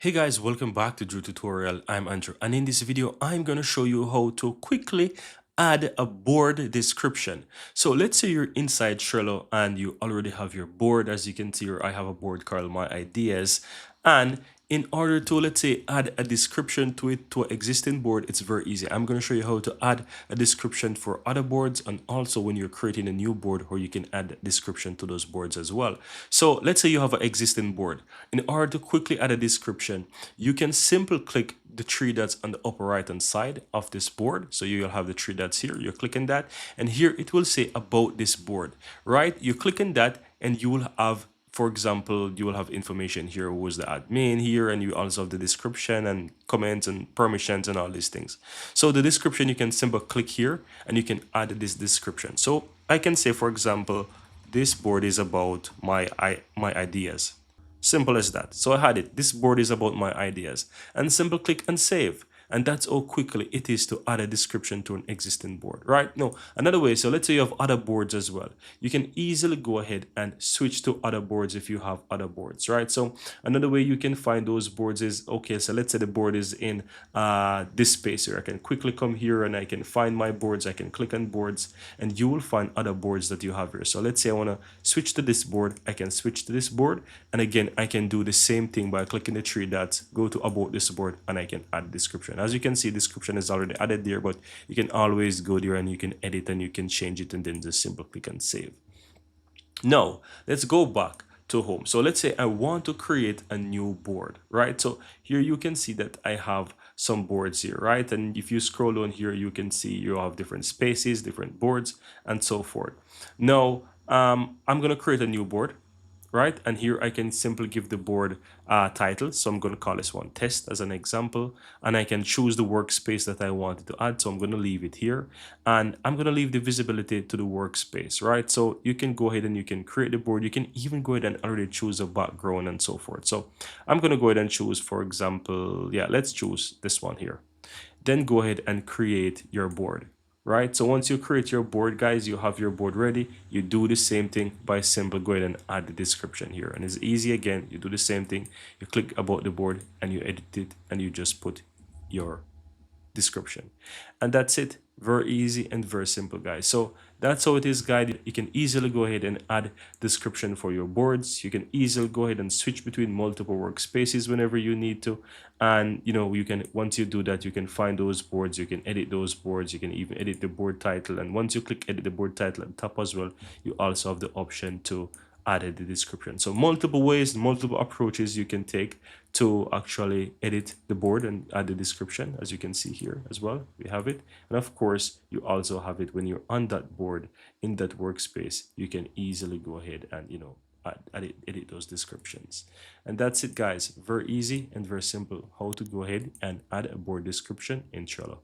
Hey guys, welcome back to Drew Tutorial. I'm Andrew, and in this video I'm going to show you how to quickly add a board description. So let's say you're inside Trello and you already have your board. As you can see here, I have a board called My Ideas, and in order to, let's say, add a description to it, to an existing board, it's very easy. I'm going to show you how to add a description for other boards, and also when you're creating a new board, where you can add description to those boards as well. So let's say you have an existing board. In order to quickly add a description, you can simply click the three dots on the upper right hand side of this board. So you'll have the three dots here. You're clicking that, and here it will say about this board, right? You click on that, and you will have, for example, you will have information here, who is the admin here, and you also have the description and comments and permissions and all these things. So the description, you can simply click here and you can add this description. So I can say, for example, this board is about my ideas. Simple as that. So I had it. This board is about my ideas. And simple click and save. And that's how quickly it is to add a description to an existing board, right? No, another way, so let's say you have other boards as well. You can easily go ahead and switch to other boards if you have other boards, right? So another way you can find those boards is, okay, so let's say the board is in this space here. I can quickly come here and I can find my boards. I can click on boards, and you will find other boards that you have here. So let's say I want to switch to this board. I can switch to this board, and again, I can do the same thing by clicking the three dots, go to about this board, and I can add description. As you can see, description is already added there, but you can always go there and you can edit and you can change it, and then just simple click and save. Now let's go back to home. So let's say I want to create a new board, right? So here you can see that I have some boards here, right? And if you scroll down here, you can see you have different spaces, different boards, and so forth. Now I'm going to create a new board, right? And here I can simply give the board a title. So I'm going to call this one test as an example, and I can choose the workspace that I wanted to add. So I'm going to leave it here, and I'm going to leave the visibility to the workspace, right? So you can go ahead and you can create the board. You can even go ahead and already choose a background and so forth. So I'm going to go ahead and choose, for example, yeah, let's choose this one here. Then go ahead and create your board, right? So once you create your board, guys, you have your board ready. You do the same thing by simply go ahead and add the description here, and it's easy. Again, you do the same thing. You click about the board and you edit it, and you just put your description, and that's it. Very easy and very simple, guys. So that's how it is, guys. You can easily go ahead and add description for your boards. You can easily go ahead and switch between multiple workspaces whenever you need to, and you can, once you do that, you can find those boards, you can edit those boards, you can even edit the board title. And once you click edit the board title at the top as well, you also have the option to added the description. So multiple ways, multiple approaches you can take to actually edit the board and add the description. As you can see here as well, we have it. And of course, you also have it when you're on that board in that workspace. You can easily go ahead and edit those descriptions. And that's it, guys. Very easy and very simple how to go ahead and add a board description in Trello.